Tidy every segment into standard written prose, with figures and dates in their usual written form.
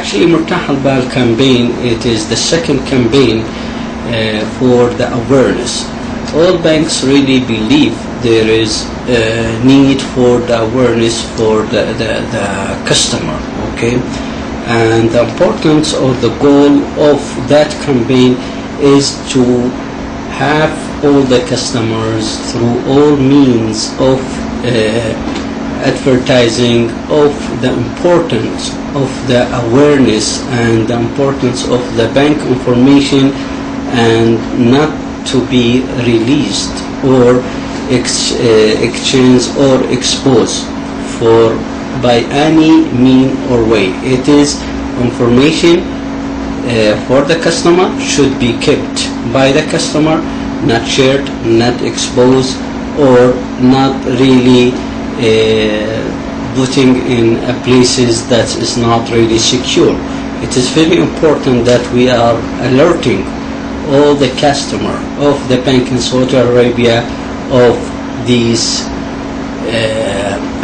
Actually, مرتاح البال campaign, it is the second campaign for the awareness. All banks really believe there is a need for the awareness for the customer, okay? And the importance of the goal of that campaign is to have all the customers through all means of advertising of the importance of the awareness and the importance of the bank information, and not to be released or exchanged or exposed for by any mean or way. It is information for the customer, should be kept by the customer, not shared, not exposed, or not really putting in places that is not really secure. It is very important that we are alerting all the customer of the bank in Saudi Arabia of these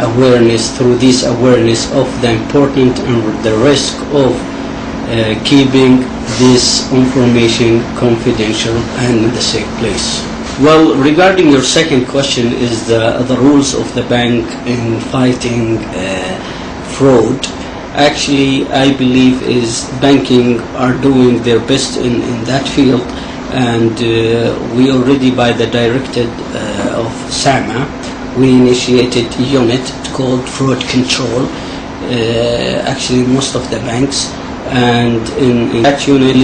awareness, through this awareness of the important and the risk of keeping this information confidential and in the safe place. Well, regarding your second question is the rules of the bank in fighting fraud. Actually, I believe is banking are doing their best in that field, and we already, by the directive of SAMA, we initiated a unit called fraud control. Actually, most of the banks, and in that unit,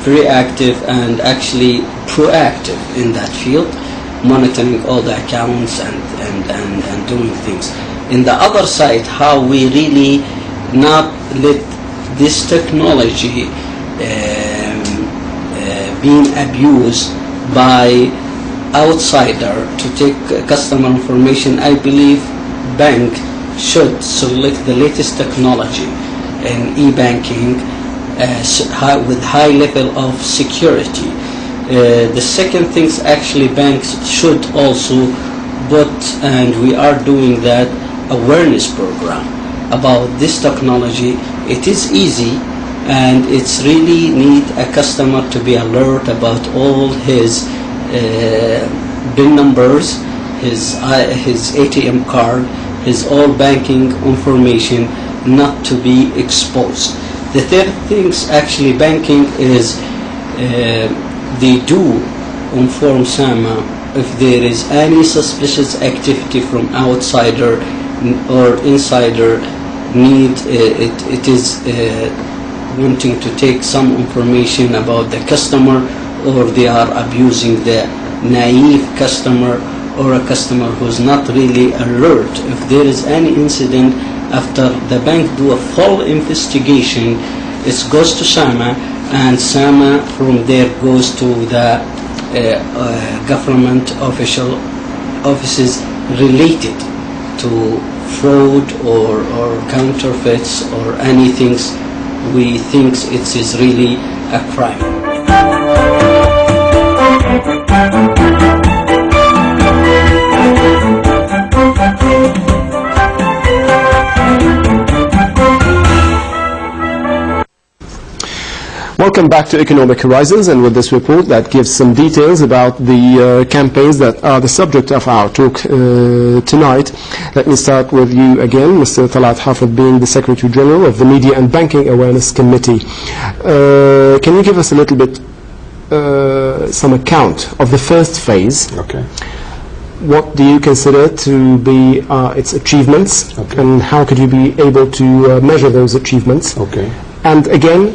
very active and actually proactive in that field, monitoring all the accounts and doing things. In the other side, how we really not let this technology being abused by outsider to take customer information. I believe bank should select the latest technology in e-banking with high level of security. The second thing, actually, banks should also put, and we are doing that, awareness program about this technology. It is easy, and it's really need a customer to be alert about all his PIN numbers, his ATM card, his all banking information, not to be exposed. The third things, actually, banking is they do inform SAMA if there is any suspicious activity from outsider or insider need. It is wanting to take some information about the customer, or they are abusing the naive customer, or a customer who's not really alert. If there is any incident, after the bank do a full investigation, it goes to SAMA, and SAMA from there goes to the government offices related to fraud or counterfeits or anything we think it is really a crime. Welcome back to Economic Horizons, and with this report that gives some details about the campaigns that are the subject of our talk tonight. Let me start with you again, Mr. Talat Hafid, being the Secretary General of the Media and Banking Awareness Committee. Can you give us a little bit some account of the first phase? Okay. What do you consider to be its achievements, okay, and how could you be able to measure those achievements? Okay. And again,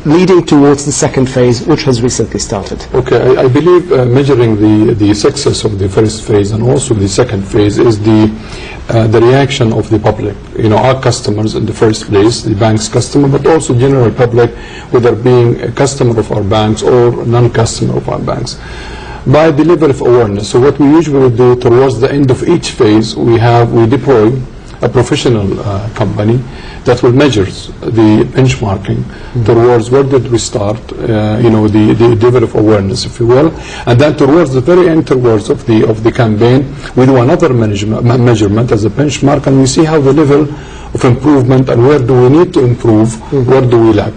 leading towards the second phase, which has recently started. Okay, I believe measuring the success of the first phase and also the second phase is the reaction of the public. You know, our customers in the first place, the bank's customer, but also general public, whether being a customer of our banks or non-customer of our banks, by the level of awareness. So what we usually do towards the end of each phase, we deploy a professional company that will measure the benchmarking towards where did we start, the level of awareness, if you will, and then towards the very end, towards of the campaign, we do another measurement as a benchmark, and we see how the level of improvement and where do we need to improve, where do we lack.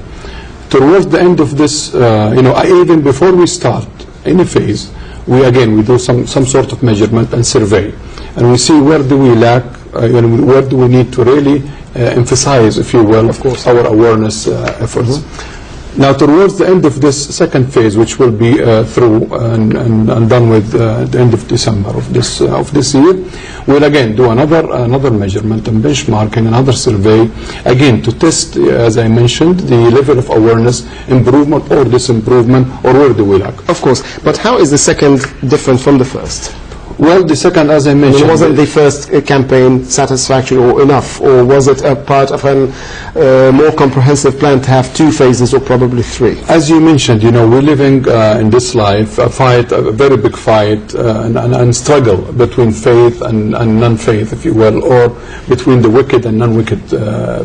Towards the end of this, even before we start any phase, we do some sort of measurement and survey, and we see where do we lack, where do we need to really emphasize, if you will, our awareness efforts. Now, towards the end of this second phase, which will be through and done with the end of December of this year, we'll again do another measurement and benchmarking, another survey, again to test, as I mentioned, the level of awareness, improvement or disimprovement, or where do we lack. Of course, but how is the second different from the first? Well, the second, as I mentioned... Wasn't the first campaign satisfactory or enough, or was it a part of a more comprehensive plan to have 2 phases or probably 3? As you mentioned, we're living in this life a very big fight and struggle between faith and non-faith, if you will, or between the wicked and non-wicked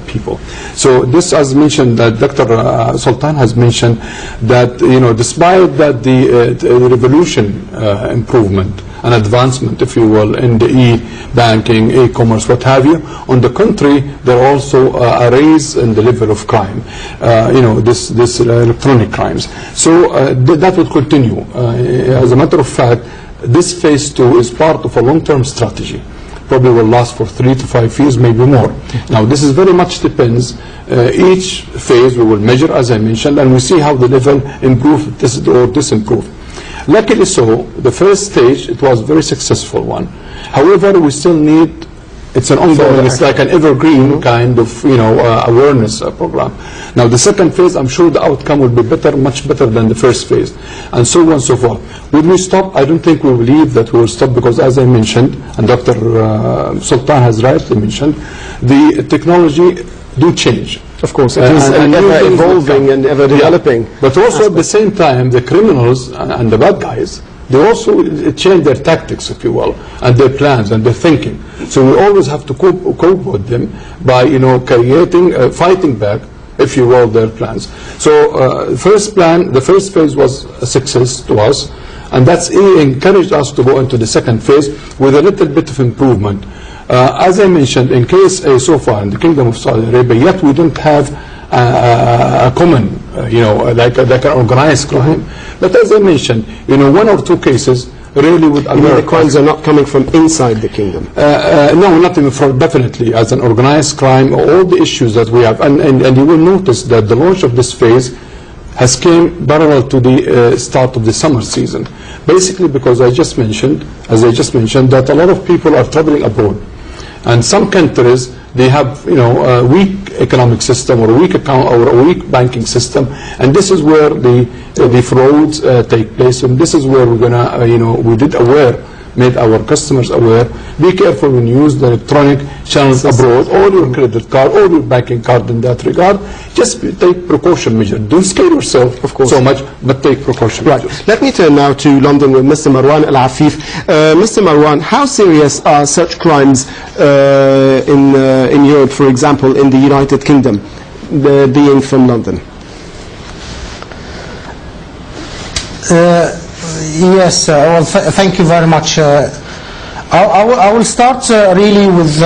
people. So this, as mentioned, that Dr. Sultan has mentioned, that, despite that the revolution improvement and advancement, if you will, in the e-banking, e-commerce, what have you. On the contrary, there are also a raise in the level of crime, this electronic crimes. So that will continue. As a matter of fact, this phase 2 is part of a long-term strategy. Probably will last for 3 to 5 years, maybe more. Now, this is very much depends. Each phase we will measure, as I mentioned, and we see how the level improve or disimprove. Luckily so, the first stage, it was a very successful one. However, we still need, it's an ongoing, it's like an evergreen kind of, awareness program. Now, the second phase, I'm sure the outcome will be better, much better than the first phase, and so on and so forth. Will we stop? I don't think we believe that we will stop, because as I mentioned, and Dr. Sultan has rightly mentioned, the technology do change. Of course, it is ever evolving and ever developing. Yeah. But also at the same time, the criminals and the bad guys, they also change their tactics, if you will, and their plans and their thinking. So we always have to cope with them by, creating, fighting back, if you will, their plans. So the first phase was a success to us, and that's encouraged us to go into the second phase with a little bit of improvement. As I mentioned, in case so far in the Kingdom of Saudi Arabia, yet we don't have a common, like an organized crime. But as I mentioned, 1 or 2 cases really would alert. The crimes are not coming from inside the kingdom? No, not even definitely as an organized crime. All the issues that we have, and you will notice that the launch of this phase has came parallel to the start of the summer season. Basically because as I just mentioned, that a lot of people are traveling abroad. And some countries, they have, a weak economic system or a weak account or a weak banking system, and this is where the frauds take place. And this is where we're gonna, made our customers aware. Be careful when you use the electronic channels abroad, or your credit card, or your banking card in that regard. Just take precaution measures. Don't scare yourself, of course, so much, but take precaution measures. Let me turn now to London with Mr. Marwan Al-Afif. Mr. Marwan, how serious are such crimes in Europe, for example, in the United Kingdom, being from London? Yes, well, thank you very much. I will start really with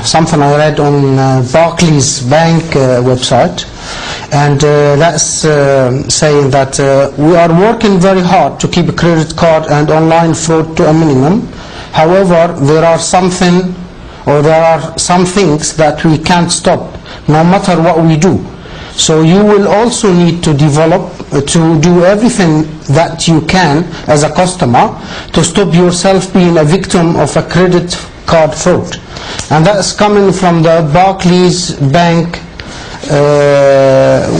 something I read on Barclays Bank website, and that's saying that we are working very hard to keep a credit card and online fraud to a minimum. However, there are some things that we can't stop, no matter what we do. So you will also need to develop, to do everything that you can as a customer to stop yourself being a victim of a credit card fraud. And that's coming from the Barclays Bank,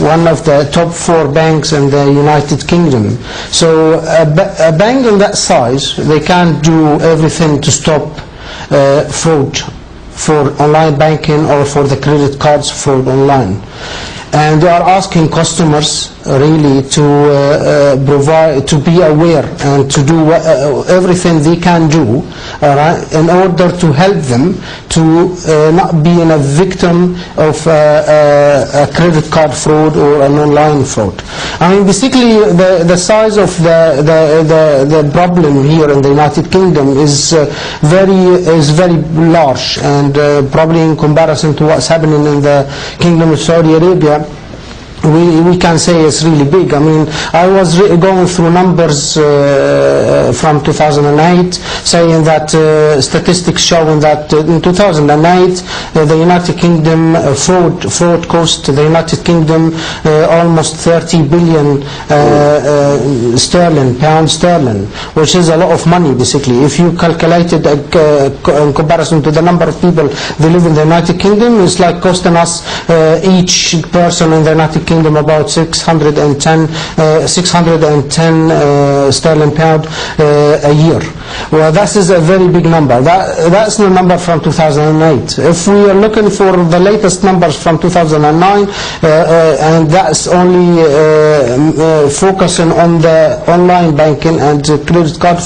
one of the top 4 banks in the United Kingdom. So a bank in that size, they can't do everything to stop fraud for online banking or for the credit cards fraud online. And they are asking customers really to provide, to be aware and to do everything they can do, all right, in order to help them to not be a victim of a credit card fraud or an online fraud. I mean, basically, the size of the problem here in the United Kingdom is very large, and probably in comparison to what's happening in the Kingdom of Saudi Arabia, we can say it's really big. I mean, I was going through numbers from 2008 saying that statistics showing that in 2008 the United Kingdom fraud cost the United Kingdom almost 30 billion pound sterling, which is a lot of money basically. If you calculate it in comparison to the number of people that live in the United Kingdom, it's like costing us each person in the United Kingdom about 610 sterling pound a year. Well, that is a very big number. That's the number from 2008. If we are looking for the latest numbers from 2009, and that's only focusing on the online banking and credit card